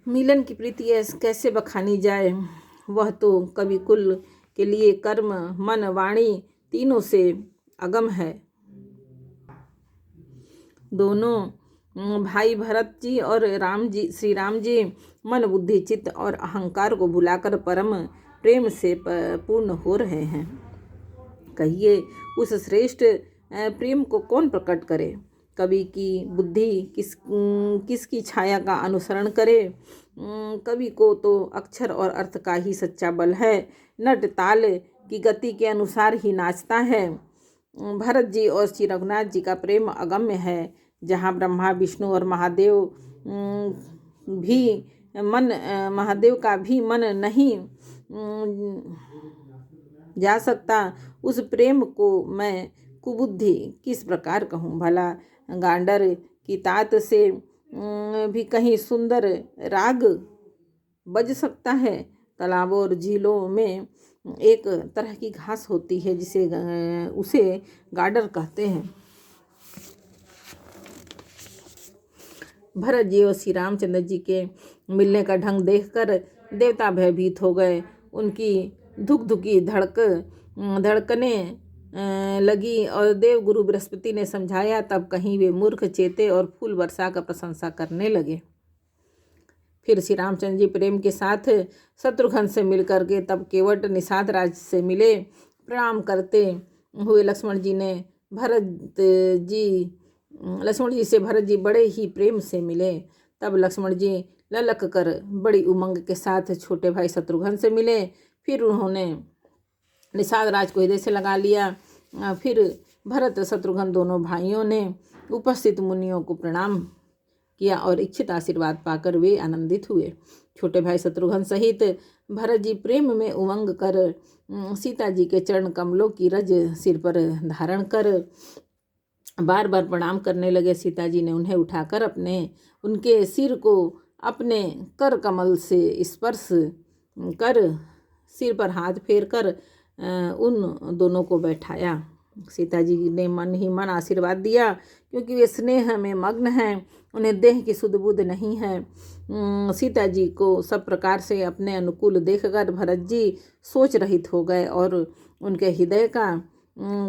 मिलन की प्रीति कैसे बखानी जाए। वह तो कवि कुल के लिए कर्म मन वाणी तीनों से अगम है। दोनों भाई भरत जी और श्री राम जी मन बुद्धि चित्त और अहंकार को भुलाकर परम प्रेम से पूर्ण हो रहे हैं। कहिए उस श्रेष्ठ प्रेम को कौन प्रकट करे। कवि की बुद्धि किसकी छाया का अनुसरण करे। कवि को तो अक्षर और अर्थ का ही सच्चा बल है। नट ताल की गति के अनुसार ही नाचता है। भरत जी और श्री रघुनाथ जी का प्रेम अगम्य है। जहाँ ब्रह्मा विष्णु और महादेव का भी मन नहीं जा सकता, उस प्रेम को मैं कुबुद्धि किस प्रकार कहूँ। भला गांडर की तात से भी कहीं सुंदर राग बज सकता है। तालाबों और झीलों में एक तरह की घास होती है उसे गाडर कहते हैं। भरत जी और श्री रामचंद्र जी के मिलने का ढंग देखकर देवता भयभीत हो गए। उनकी धुकधुकी धड़कने लगी और देव गुरु बृहस्पति ने समझाया। तब कहीं वे मूर्ख चेते और फूल वर्षा का प्रशंसा करने लगे। फिर श्री रामचंद्र जी प्रेम के साथ शत्रुघ्न से मिलकर के तब केवट निषाद राज से मिले। प्रणाम करते हुए लक्ष्मण जी से भरत जी बड़े ही प्रेम से मिले। तब लक्ष्मण जी ललक कर बड़ी उमंग के साथ छोटे भाई शत्रुघ्न से मिले। फिर उन्होंने निषाद राज को हृदय से लगा लिया। फिर भरत शत्रुघ्न दोनों भाइयों ने उपस्थित मुनियों को प्रणाम किया और इच्छित आशीर्वाद पाकर वे आनंदित हुए। छोटे भाई शत्रुघ्न सहित भरत जी प्रेम में उमंग कर सीता जी के चरण कमलों की रज सिर पर धारण कर बार बार प्रणाम करने लगे। सीता जी ने उन्हें उठाकर उनके सिर को अपने कर कमल से स्पर्श कर सिर पर हाथ फेर कर उन दोनों को बैठाया। सीता जी ने मन ही मन आशीर्वाद दिया, क्योंकि वे स्नेह में मग्न हैं, उन्हें देह की सुध बुध नहीं है। सीता जी को सब प्रकार से अपने अनुकूल देखकर भरत जी सोच रहित हो गए और उनके हृदय का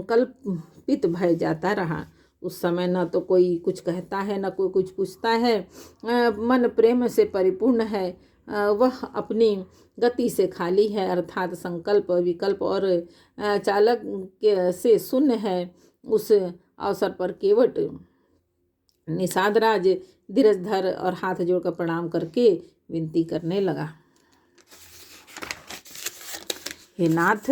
कल्पित भय जाता रहा। उस समय न तो कोई कुछ कहता है न कोई कुछ पूछता है। मन प्रेम से परिपूर्ण है। वह अपनी गति से खाली है, अर्थात संकल्प विकल्प और चालक से शून्य है। उस अवसर पर केवट निषाद राज धीरज धर और हाथ जोड़कर प्रणाम करके विनती करने लगा। हे नाथ,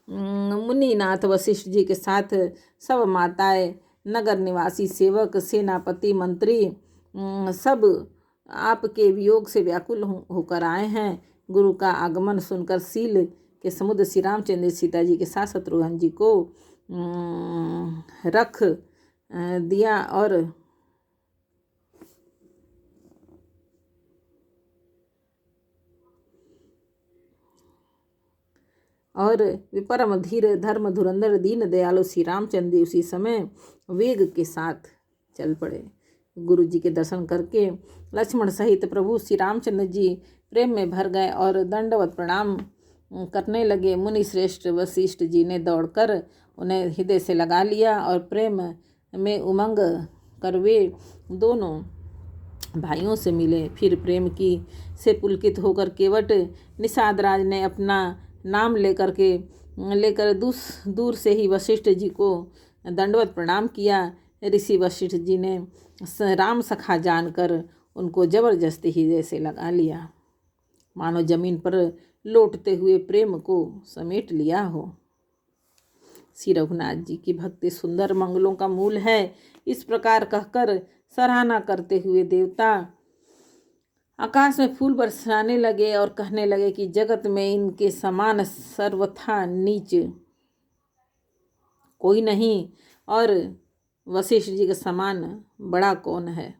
मुनिनाथ वशिष्ठ जी के साथ सब माताएं, नगर निवासी सेवक, सेनापति, मंत्री सब आपके वियोग से व्याकुल होकर आए हैं। गुरु का आगमन सुनकर शील के समुद्र श्री रामचंद्र सीता जी के साथ शत्रुघ्न जी को रख दिया और विपरम धीर धर्म धुरंधर दीन दयालु श्री रामचंद्र उसी समय वेग के साथ चल पड़े। गुरु जी के दर्शन करके लक्ष्मण सहित प्रभु श्री रामचंद्र जी प्रेम में भर गए और दंडवत प्रणाम करने लगे। मुनि श्रेष्ठ वशिष्ठ जी ने दौड़कर उन्हें हृदय से लगा लिया और प्रेम में उमंग कर वे दोनों भाइयों से मिले। फिर प्रेम की से पुलकित होकर केवट निषाद राज ने अपना नाम लेकर दूर से ही वशिष्ठ जी को दंडवत प्रणाम किया। ऋषि वशिष्ठ जी ने राम सखा जानकर उनको जबरदस्ती हृदय से लगा लिया, मानो जमीन पर लौटते हुए प्रेम को समेट लिया हो। श्री रघुनाथ जी की भक्ति सुंदर मंगलों का मूल है। इस प्रकार कहकर सराहना करते हुए देवता आकाश में फूल बरसाने लगे और कहने लगे कि जगत में इनके समान सर्वथा नीच कोई नहीं और वशिष्ठ जी के समान बड़ा कौन है।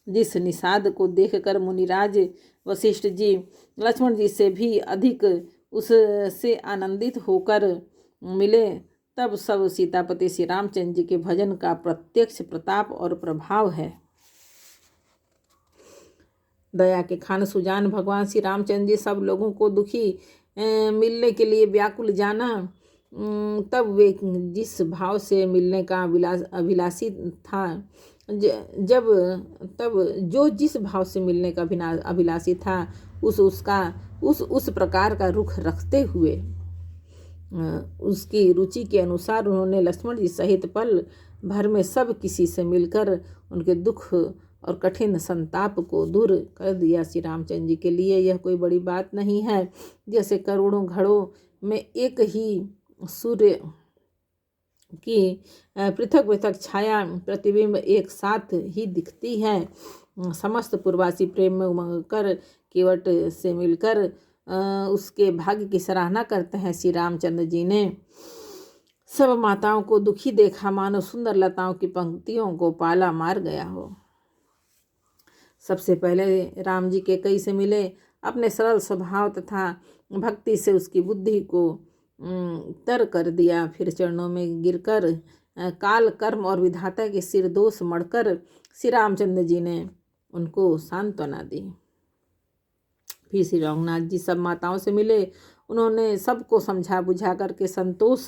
जिस निषाद को देखकर मुनिराज वशिष्ठ जी लक्ष्मण जी से भी अधिक उससे आनंदित होकर मिले, तब सब सीतापति श्री रामचंद्र जी के भजन का प्रत्यक्ष प्रताप और प्रभाव है। दया के खान सुजान भगवान श्री रामचंद्र जी सब लोगों को दुखी मिलने के लिए व्याकुल जाना। तब वे जिस भाव से मिलने का अभिलाषी था जब तब जो जिस भाव से मिलने का अभिलाषी था उस प्रकार का रुख रखते हुए उसकी रुचि के अनुसार उन्होंने लक्ष्मण जी सहित पल भर में सब किसी से मिलकर उनके दुख और कठिन संताप को दूर कर दिया। श्री रामचंद्र जी के लिए यह कोई बड़ी बात नहीं है। जैसे करोड़ों घड़ों में एक ही सूर्य की पृथक पृथक छाया प्रतिबिंब एक साथ ही दिखती है, समस्त पूर्वासी प्रेम में उमंग कर केवट से मिलकर उसके भाग्य की सराहना करते हैं। श्री रामचंद्र जी ने सब माताओं को दुखी देखा, मानो सुंदर लताओं की पंक्तियों को पाला मार गया हो। सबसे पहले राम जी के कई से मिले, अपने सरल स्वभाव तथा भक्ति से उसकी बुद्धि को तर कर दिया। फिर चरणों में गिरकर काल कर्म और विधाता के सिर दोष मढ़कर श्री रामचंद्र जी ने उनको सांत्वना दी। फिर श्री रघुनाथ जी सब माताओं से मिले, उन्होंने सबको समझा बुझा करके संतोष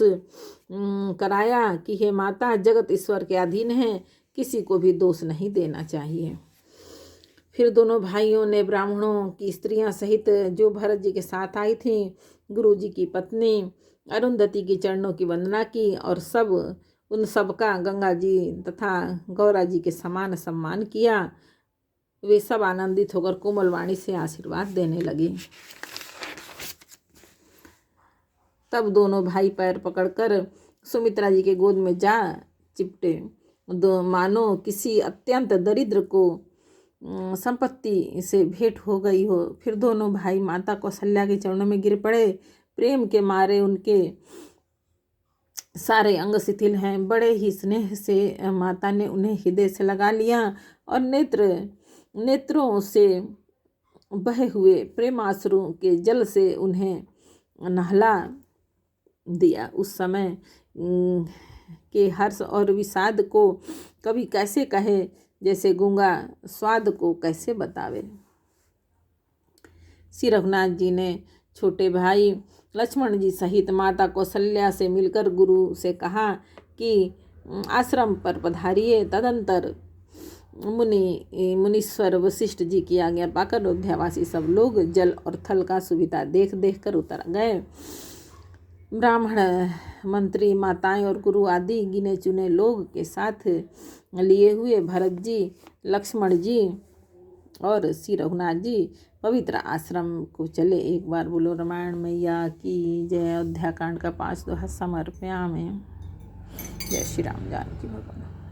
कराया कि हे माता, जगत ईश्वर के अधीन है, किसी को भी दोष नहीं देना चाहिए। फिर दोनों भाइयों ने ब्राह्मणों की स्त्रियां सहित जो भरत जी के साथ आई थीं, गुरु जी की पत्नी अरुंधति की चरणों की वंदना की और उन सबका गंगा जी तथा गौरा जी के समान सम्मान किया। वे सब आनंदित होकर कोमल वाणी से आशीर्वाद देने लगे। तब दोनों भाई पैर पकड़कर सुमित्रा जी के गोद में जा चिपटे, मानो किसी अत्यंत दरिद्र को संपत्ति से भेंट हो गई हो। फिर दोनों भाई माता कौशल्या के चरणों में गिर पड़े। प्रेम के मारे उनके सारे अंग शिथिल हैं। बड़े ही स्नेह से माता ने उन्हें हृदय से लगा लिया और नेत्रों से बहे हुए प्रेमाश्रु के जल से उन्हें नहला दिया। उस समय के हर्ष और विषाद को कभी कैसे कहे, जैसे गूंगा स्वाद को कैसे बतावे। श्री रघुनाथ जी ने छोटे भाई लक्ष्मण जी सहित माता कौशल्या से मिलकर गुरु से कहा कि आश्रम पर पधारिए। तदंतर मुनीश्वर वशिष्ठ जी की आज्ञा पाकर अयोध्यावासी सब लोग जल और थल का सुविधा देख देख कर उतर गए। ब्राह्मण, मंत्री, माताएं और गुरु आदि गिने चुने लोग के साथ लिए हुए भरत जी, लक्ष्मण जी और श्री रघुनाथ जी पवित्र आश्रम को चले। एक बार बोलो रामायण मैया की जय। अयोध्या कांड का 5 दोहा समर्पयामि। जय श्री राम जानकी भगवान।